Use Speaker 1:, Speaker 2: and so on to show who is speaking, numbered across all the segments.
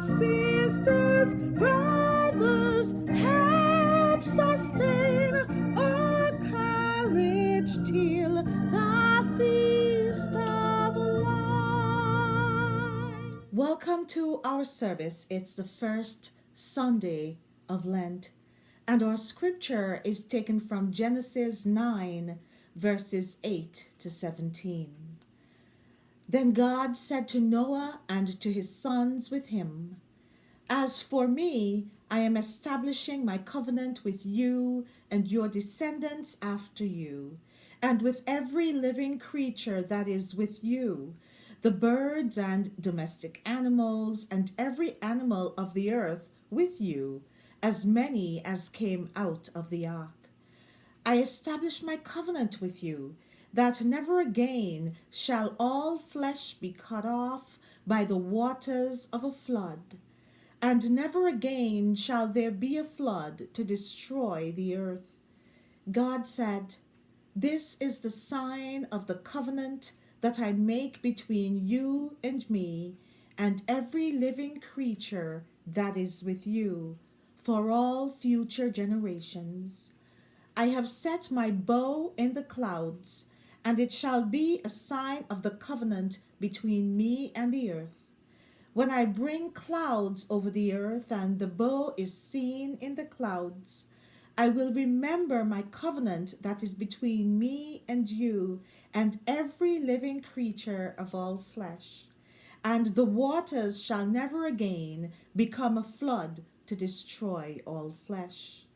Speaker 1: sisters, brothers, help sustain our courage till the feast of life. Welcome to our service. It's the first Sunday of Lent, and our scripture is taken from Genesis 9, verses 8 to 17. Then God said to Noah and to his sons with him, "As for me, I am establishing my covenant with you and your descendants after you, and with every living creature that is with you, the birds and domestic animals, and every animal of the earth with you, as many as came out of the ark. I establish my covenant with you, that never again shall all flesh be cut off by the waters of a flood, and never again shall there be a flood to destroy the earth." God said, "This is the sign of the covenant that I make between you and me, and every living creature that is with you, for all future generations. I have set my bow in the clouds, and it shall be a sign of the covenant between me and the earth. When I bring clouds over the earth, and the bow is seen in the clouds, I will remember my covenant that is between me and you and every living creature of all flesh. And the waters shall never again become a flood to destroy all flesh.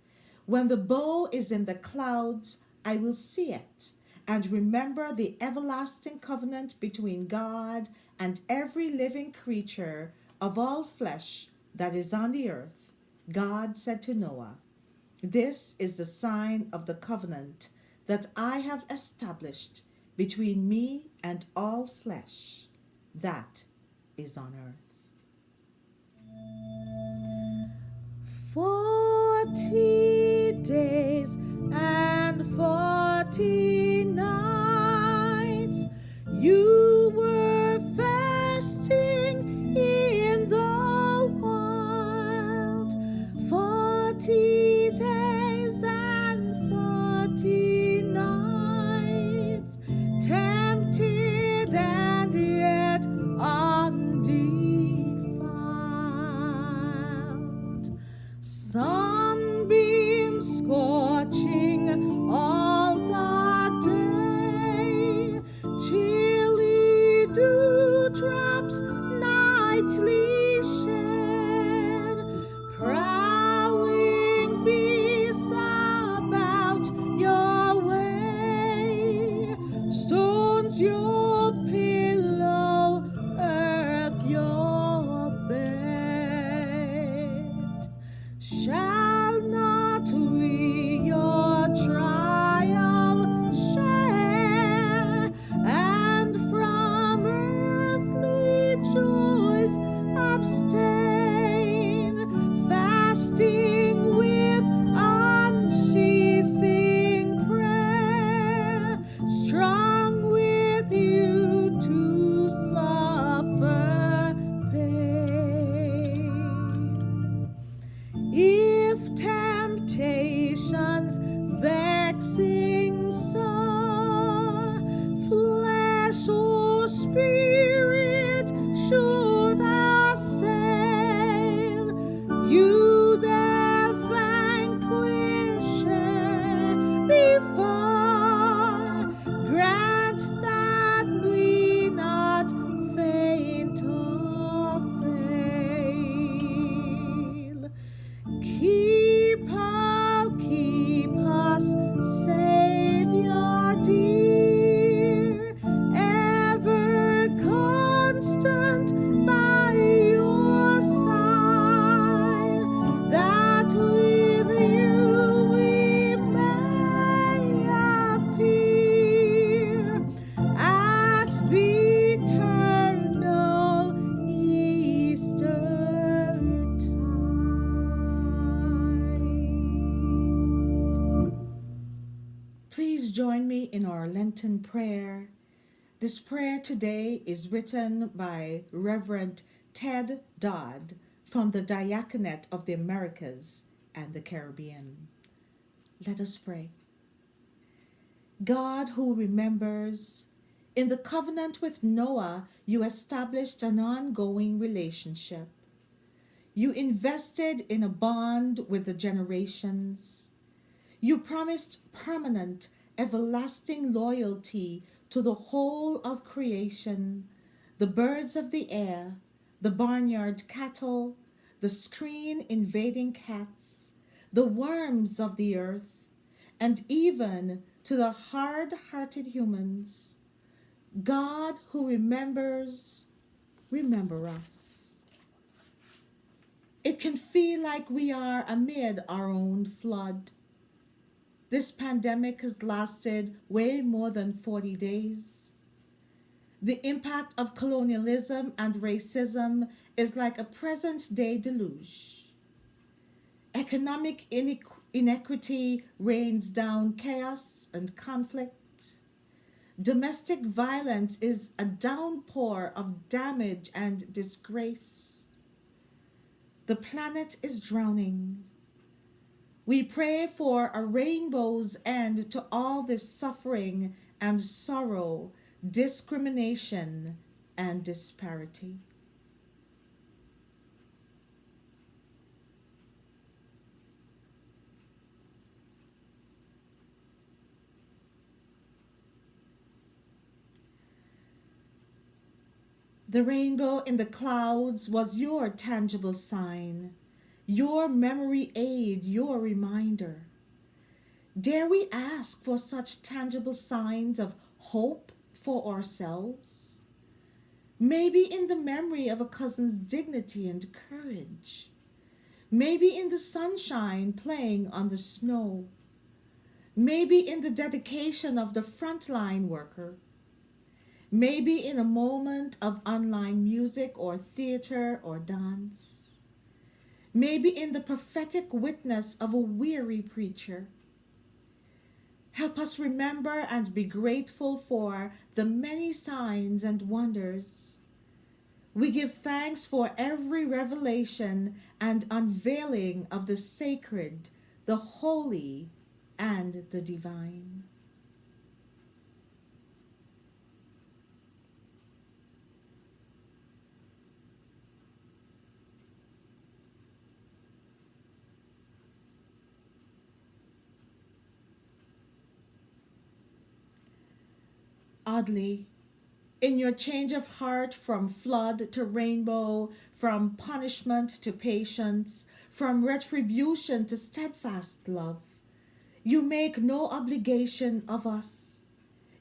Speaker 1: When the bow is in the clouds, I will see it, and remember the everlasting covenant between God and every living creature of all flesh that is on the earth." God said to Noah, "This is the sign of the covenant that I have established between me and all flesh that is on earth." 40 days and 40 nights you were fasting in the wild. 40 days and 40 nights, tempted and yet undefiled. Sunbeams scorching all the day, chilly dewdrops nightly shed, prowling bees about your way, stones your pillow, earth your bed. Shall not we your trial share, and from earthly joys abstain, fasting with unceasing prayer, strong with you to suffer pain. If temptations vexing sore, flesh or spirit should assail, you their vanquisher before, grant that we not faint or fail. Keep us, Savior dear, ever constant by your side, that with you we may appear at the eternal Easter tide. Please join me in our Lenten prayer. This prayer today is written by Reverend Ted Dodd from the diaconate of the Americas and the Caribbean. Let us pray. God who remembers, in the covenant with Noah, you established an ongoing relationship. You invested in a bond with the generations. You promised permanent, everlasting loyalty to the whole of creation, the birds of the air, the barnyard cattle, the screen invading cats, the worms of the earth, and even to the hard-hearted humans. God who remembers, remember us. It can feel like we are amid our own flood. This pandemic has lasted way more than 40 days. The impact of colonialism and racism is like a present-day deluge. Economic inequity rains down chaos and conflict. Domestic violence is a downpour of damage and disgrace. The planet is drowning. We pray for a rainbow's end to all this suffering and sorrow, discrimination and disparity. The rainbow in the clouds was your tangible sign, your memory aid, your reminder. Dare we ask for such tangible signs of hope for ourselves? Maybe in the memory of a cousin's dignity and courage. Maybe in the sunshine playing on the snow. Maybe in the dedication of the frontline worker. Maybe in a moment of online music or theater or dance. Maybe in the prophetic witness of a weary preacher. Help us remember and be grateful for the many signs and wonders. We give thanks for every revelation and unveiling of the sacred, the holy, and the divine. Oddly, in your change of heart from flood to rainbow, from punishment to patience, from retribution to steadfast love, you make no obligation of us.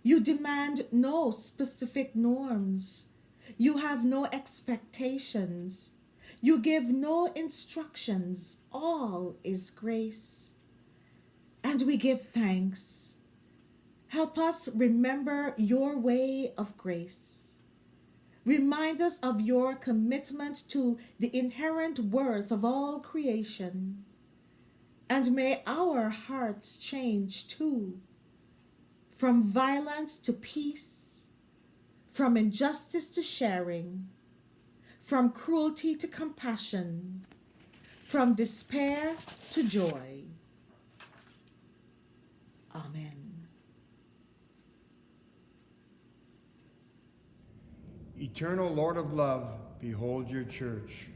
Speaker 1: You demand no specific norms. You have no expectations. You give no instructions. All is grace. And we give thanks. Help us remember your way of grace. Remind us of your commitment to the inherent worth of all creation. And may our hearts change too, from violence to peace, from injustice to sharing, from cruelty to compassion, from despair to joy. Amen.
Speaker 2: Eternal Lord of love, behold your church.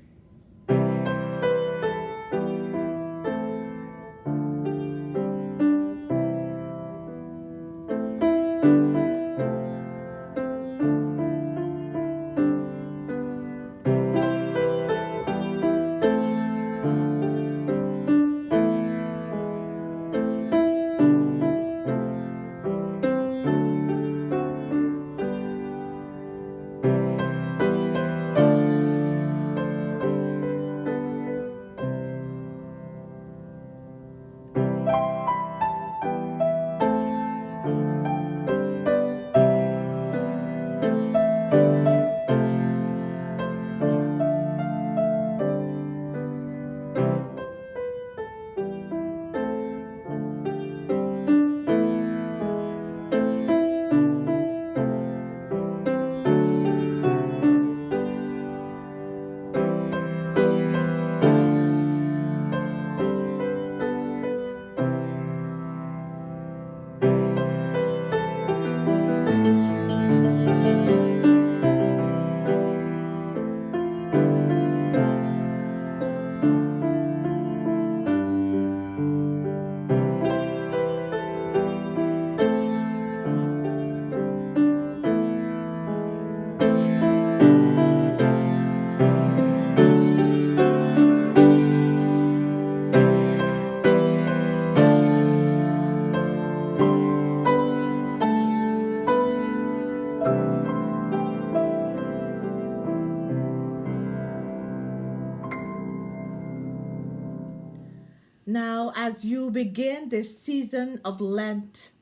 Speaker 1: Now, as you begin this season of Lent,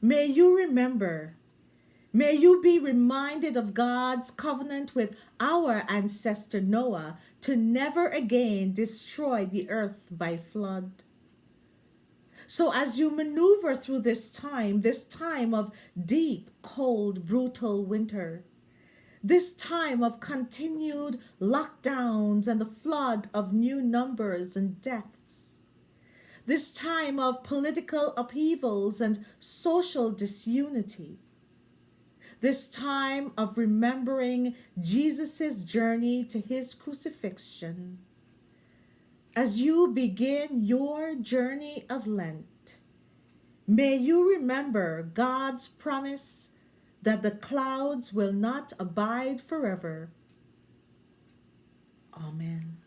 Speaker 1: may you remember, may you be reminded of God's covenant with our ancestor Noah to never again destroy the earth by flood. So as you maneuver through this time of deep, cold, brutal winter, this time of continued lockdowns and the flood of new numbers and deaths, this time of political upheavals and social disunity, this time of remembering Jesus' journey to his crucifixion, as you begin your journey of Lent, may you remember God's promise that the clouds will not abide forever. Amen.